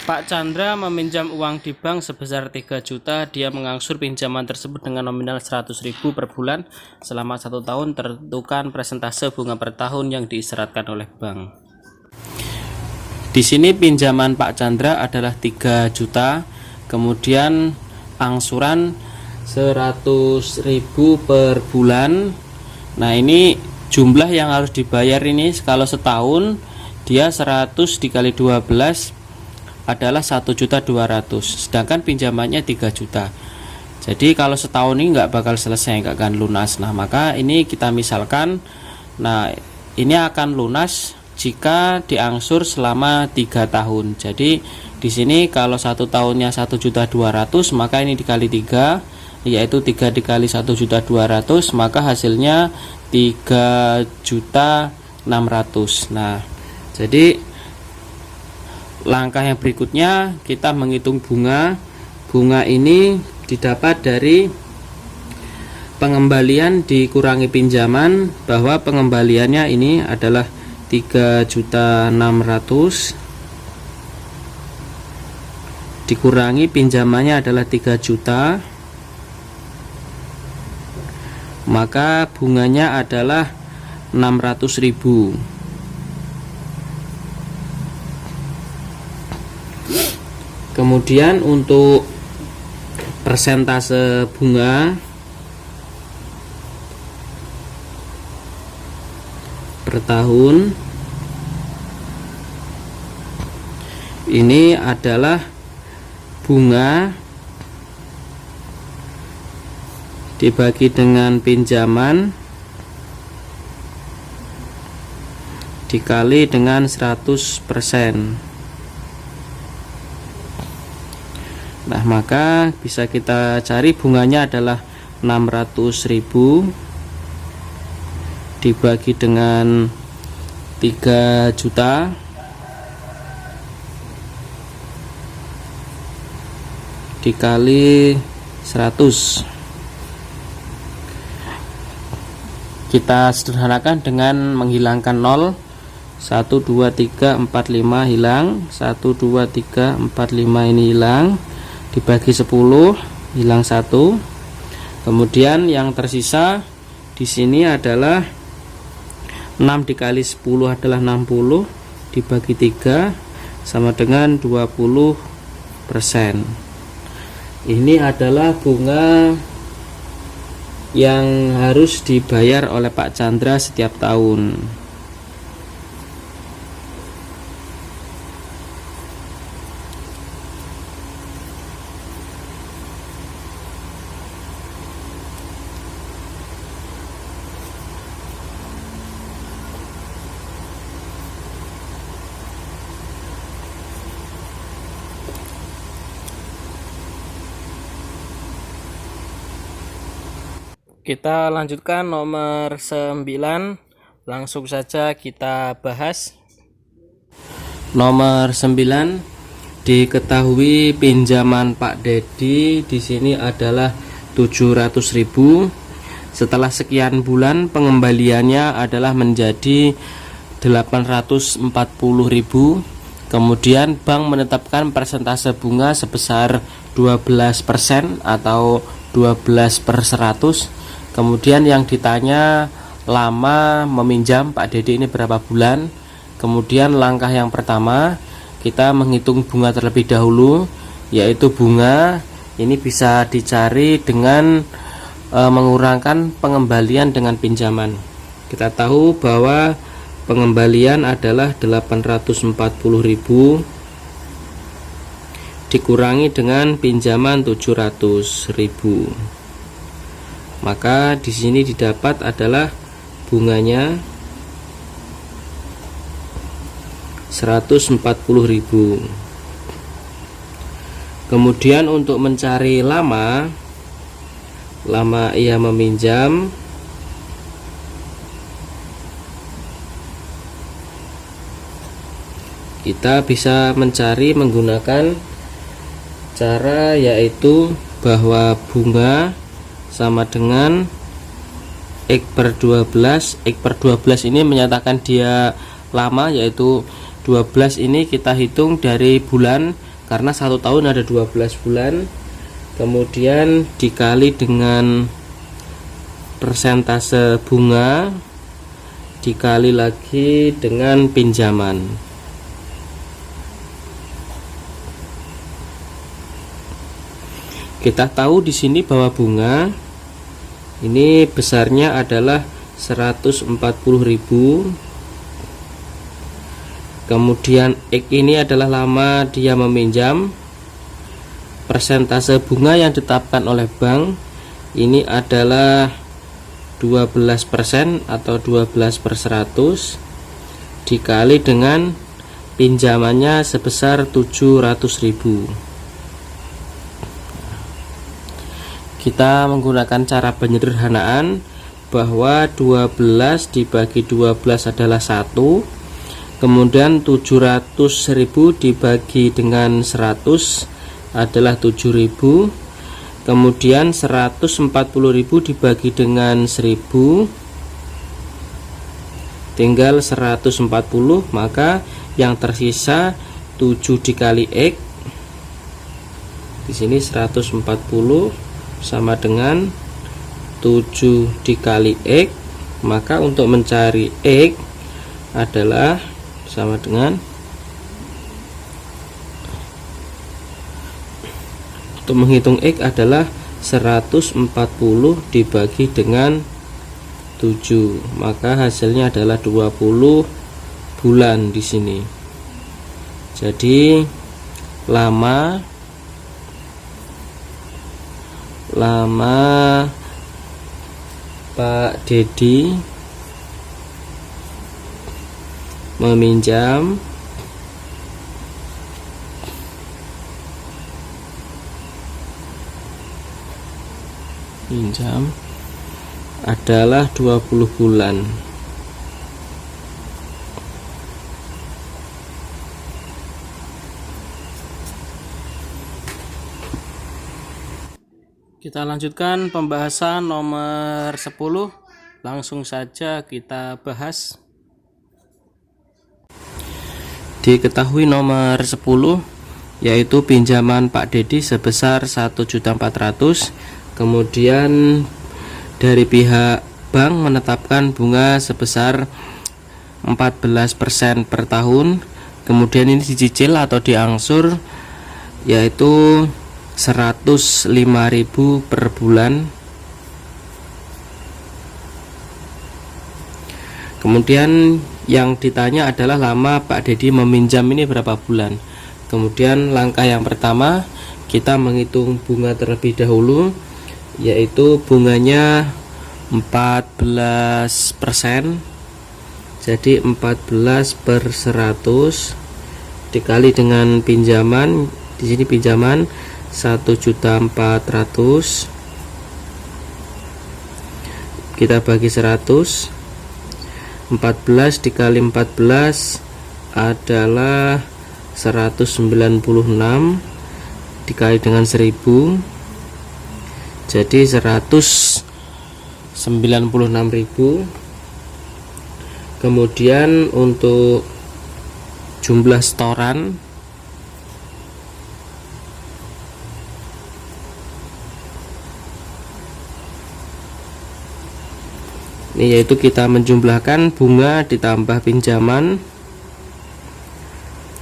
Pak Chandra meminjam uang di bank sebesar 3 juta. Dia mengangsur pinjaman tersebut dengan nominal 100.000 per bulan selama 1 tahun. Tentukan persentase bunga per tahun yang diisyaratkan oleh bank. Di sini pinjaman Pak Chandra adalah 3 juta. Kemudian angsuran 100.000 per bulan. Nah, ini jumlah yang harus dibayar ini kalau setahun dia 100 dikali 12 adalah 1.200.000, sedangkan pinjamannya 3 juta. Jadi kalau setahun ini nggak bakal selesai, nggak akan lunas. Nah, maka ini kita misalkan, nah ini akan lunas jika diangsur selama 3 tahun. Jadi di sini kalau 1 tahunnya 1.200.000, maka ini dikali 3, yaitu 3 dikali 1.200.000, maka hasilnya 3.600.000. Nah, jadi langkah yang berikutnya kita menghitung bunga. Bunga ini didapat dari pengembalian dikurangi pinjaman, bahwa pengembaliannya ini adalah 3.600.000 dikurangi pinjamannya adalah 3 juta, maka bunganya adalah 600.000. Kemudian untuk persentase bunga per tahun ini adalah bunga dibagi dengan pinjaman dikali dengan 100%. Nah, maka bisa kita cari bunganya adalah 600.000 dibagi dengan 3 juta dikali 100. Kita sederhanakan dengan menghilangkan 0. 1 2 3 4 5 hilang, 1 2 3 4 5 ini hilang, dibagi 10 hilang 1. Kemudian yang tersisa di sini adalah 6 dikali 10 adalah 60, dibagi 3 sama dengan 20%. Ini adalah bunga yang harus dibayar oleh Pak Chandra setiap tahun. Kita lanjutkan nomor 9. Langsung saja kita bahas. Nomor 9, diketahui pinjaman Pak Dedi di sini adalah 700.000. Setelah sekian bulan pengembaliannya adalah menjadi 840.000. Kemudian bank menetapkan persentase bunga sebesar 12% atau 12/100. Kemudian yang ditanya lama meminjam Pak Dedi ini berapa bulan. Kemudian langkah yang pertama kita menghitung bunga terlebih dahulu, yaitu bunga ini bisa dicari dengan mengurangkan pengembalian dengan pinjaman. Kita tahu bahwa pengembalian adalah 840.000 dikurangi dengan pinjaman 700.000. Maka di sini didapat adalah bunganya 140.000. Kemudian untuk mencari lama ia meminjam, kita bisa mencari menggunakan cara, yaitu bahwa bunga sama dengan X per 12. X per 12 ini menyatakan dia lama, yaitu 12 ini kita hitung dari bulan karena 1 tahun ada 12 bulan, kemudian dikali dengan persentase bunga, dikali lagi dengan pinjaman. Kita tahu di sini bahwa bunga ini besarnya adalah 140.000. Kemudian X ini adalah lama dia meminjam. Persentase bunga yang ditetapkan oleh bank ini adalah 12% atau 12/100 dikali dengan pinjamannya sebesar 700.000. Kita menggunakan cara penyederhanaan bahwa 12 dibagi 12 adalah 1, kemudian 700.000 dibagi dengan 100 adalah 7.000, kemudian 140.000 dibagi dengan 1.000 tinggal 140, maka yang tersisa 7 dikali X, di sini 140 sama dengan 7 dikali X, maka untuk mencari X adalah sama dengan, untuk menghitung X adalah 140 dibagi dengan 7, maka hasilnya adalah 20 bulan di sini. Jadi lama Pak Dedi meminjam adalah 20 bulan. Kita lanjutkan pembahasan nomor 10. Langsung saja kita bahas. Diketahui nomor 10 yaitu pinjaman Pak Dedi sebesar 1.400.000. Kemudian dari pihak bank menetapkan bunga sebesar 14% per tahun. Kemudian ini dicicil atau diangsur yaitu 105.000 per bulan. Kemudian yang ditanya adalah lama Pak Dedi meminjam ini berapa bulan. Kemudian langkah yang pertama kita menghitung bunga terlebih dahulu, yaitu bunganya 14%. Jadi 14/100 dikali dengan pinjaman, di sini pinjaman 1.400.000 kita bagi 100. 14 dikali 14 adalah 196 dikali dengan 1000, jadi 196.000. Kemudian untuk jumlah setoran ini yaitu kita menjumlahkan bunga ditambah pinjaman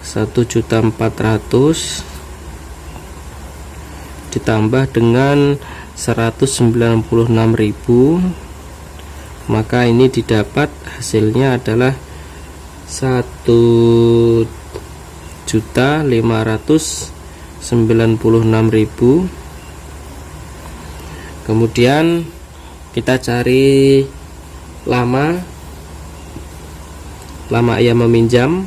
1.400.000 ditambah dengan 196.000, maka ini didapat hasilnya adalah 1.596.000. Kemudian kita cari lama ia meminjam,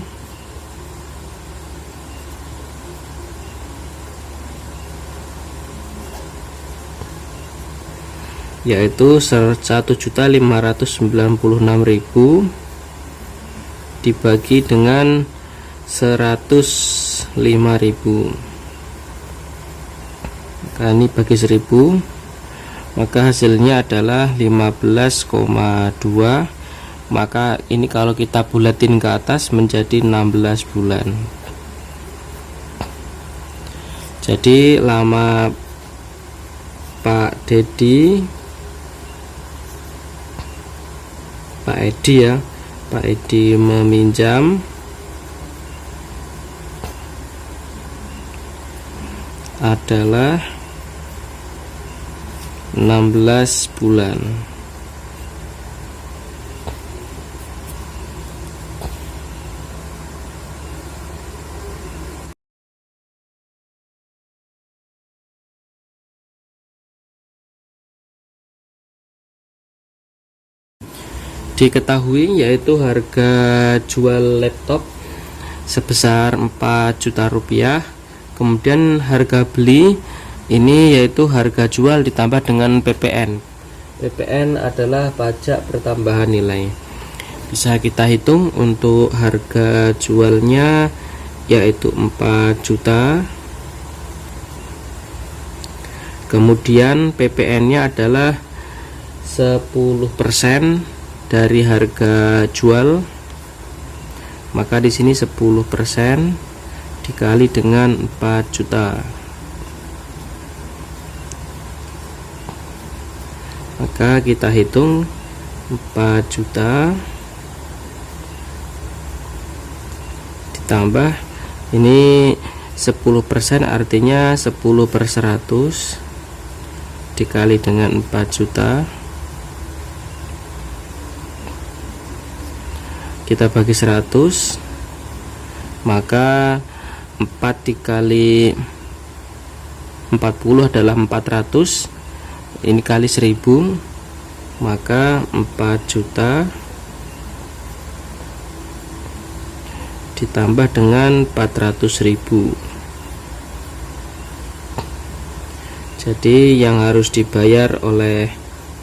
yaitu 1.596.000 dibagi dengan 105.000. Maka ini bagi 1000, maka hasilnya adalah 15,2. Maka ini kalau kita bulatin ke atas menjadi 16 bulan. Jadi lama Pak Dedi, Pak Edi ya, Pak Edi meminjam adalah 16 bulan. Diketahui yaitu harga jual laptop sebesar 4 juta rupiah. Kemudian harga beli ini yaitu harga jual ditambah dengan PPN. PPN adalah pajak pertambahan nilai. Bisa kita hitung untuk harga jualnya yaitu 4 juta. Kemudian PPN-nya adalah 10% dari harga jual. Maka di sini 10% dikali dengan 4 juta. Maka kita hitung 4 juta ditambah ini 10%, artinya 10/100 dikali dengan 4 juta. Kita bagi 100, maka 4 dikali 40 adalah 400, ini kali 1000, maka 4 juta ditambah dengan 400.000. Jadi yang harus dibayar oleh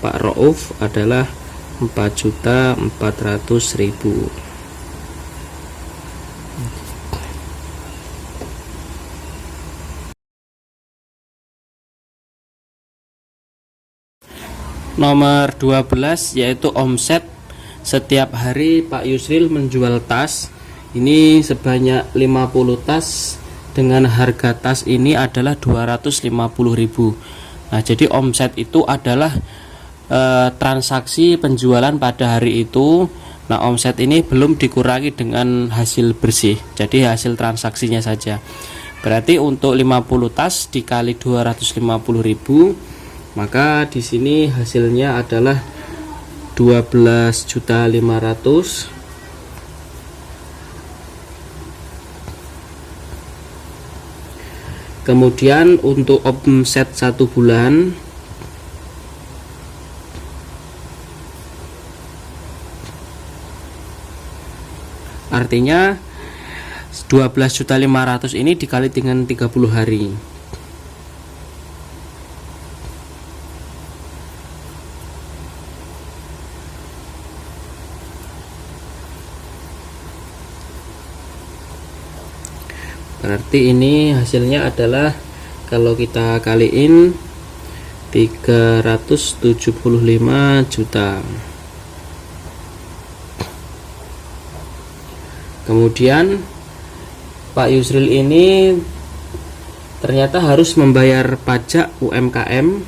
Pak Rauf adalah 4.400.000. Nomor 12 yaitu omset. Setiap hari Pak Yusril menjual tas ini sebanyak 50 tas dengan harga tas ini adalah 250.000. Nah, jadi omset itu adalah transaksi penjualan pada hari itu. Nah, omset ini belum dikurangi dengan hasil bersih, jadi hasil transaksinya saja. Berarti untuk 50 tas dikali 250.000, maka di sini hasilnya adalah 12.500.000. Kemudian untuk omset 1 bulan artinya 12.500.000 ini dikali dengan 30 hari. Berarti ini hasilnya adalah kalau kita kaliin 375 juta. Kemudian Pak Yusril ini ternyata harus membayar pajak UMKM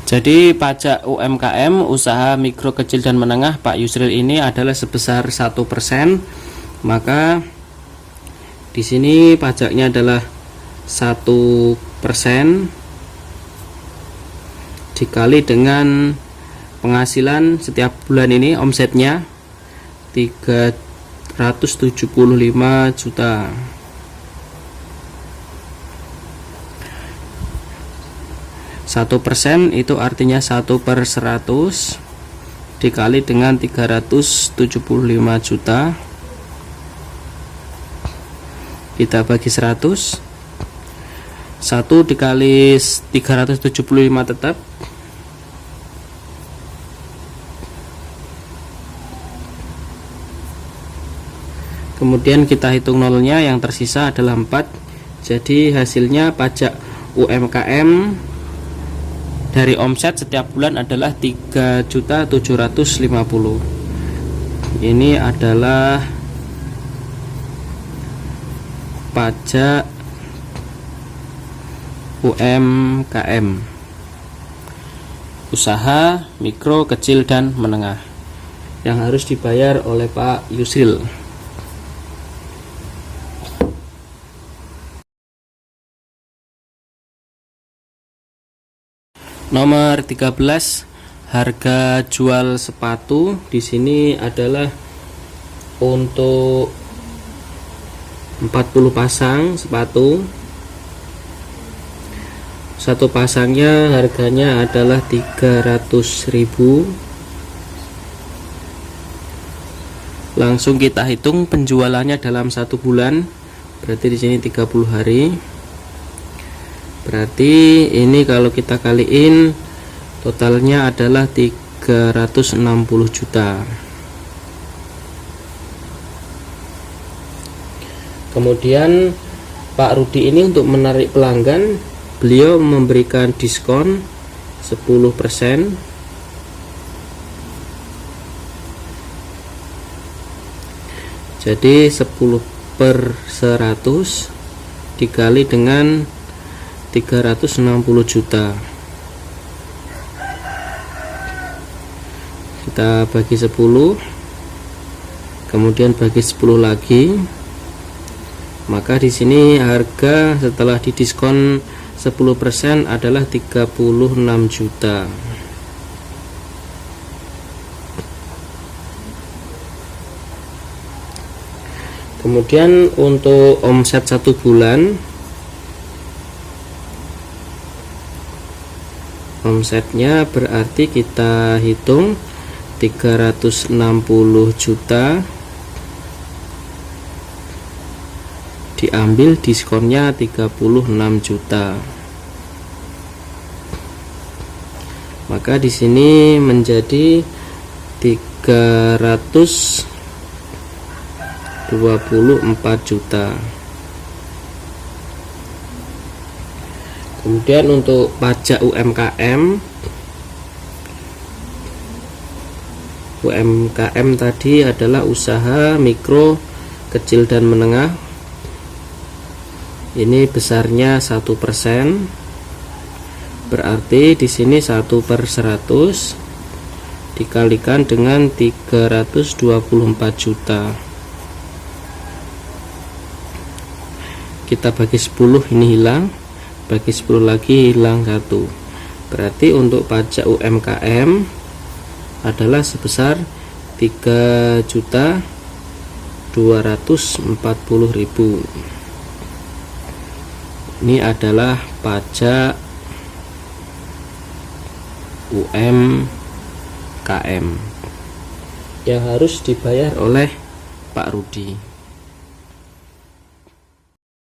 Jadi pajak UMKM, usaha mikro kecil dan menengah, Pak Yusril ini adalah sebesar 1%. Maka di sini pajaknya adalah 1% dikali dengan penghasilan setiap bulan ini, omsetnya 375 juta. 1% itu artinya 1/100 dikali dengan 375 juta, kita bagi 100, 1 dikali 375 tetap, kemudian kita hitung nolnya, yang tersisa adalah 4. Jadi hasilnya pajak UMKM dari omset setiap bulan adalah 3.750.000. ini adalah pajak UMKM, usaha mikro, kecil, dan menengah, yang harus dibayar oleh Pak Yusril. Nomor 13, harga jual sepatu. Di sini adalah untuk 40 pasang sepatu. Satu pasangnya harganya adalah 300.000. Langsung kita hitung penjualannya dalam 1 bulan. Berarti di sini 30 hari. Berarti ini kalau kita kaliin totalnya adalah 360 juta. Kemudian Pak Rudi ini untuk menarik pelanggan, beliau memberikan diskon 10%. Jadi 10/100 dikali dengan 360 juta. Kita bagi 10, kemudian bagi 10 lagi. Maka di sini harga setelah didiskon 10% adalah 36 juta. Kemudian untuk omset 1 bulan, omsetnya berarti kita hitung 360 juta diambil diskonnya 36 juta. Maka di sini menjadi 324 juta. Kemudian untuk pajak UMKM, UMKM tadi adalah usaha mikro, kecil, dan menengah. Ini besarnya 1%. Berarti di sini 1/100 dikalikan dengan 324 juta. Kita bagi 10, ini hilang. Bagi 10 lagi hilang 1. Berarti untuk pajak UMKM adalah sebesar 3.240.000. Ini adalah pajak UMKM yang harus dibayar oleh Pak Rudi.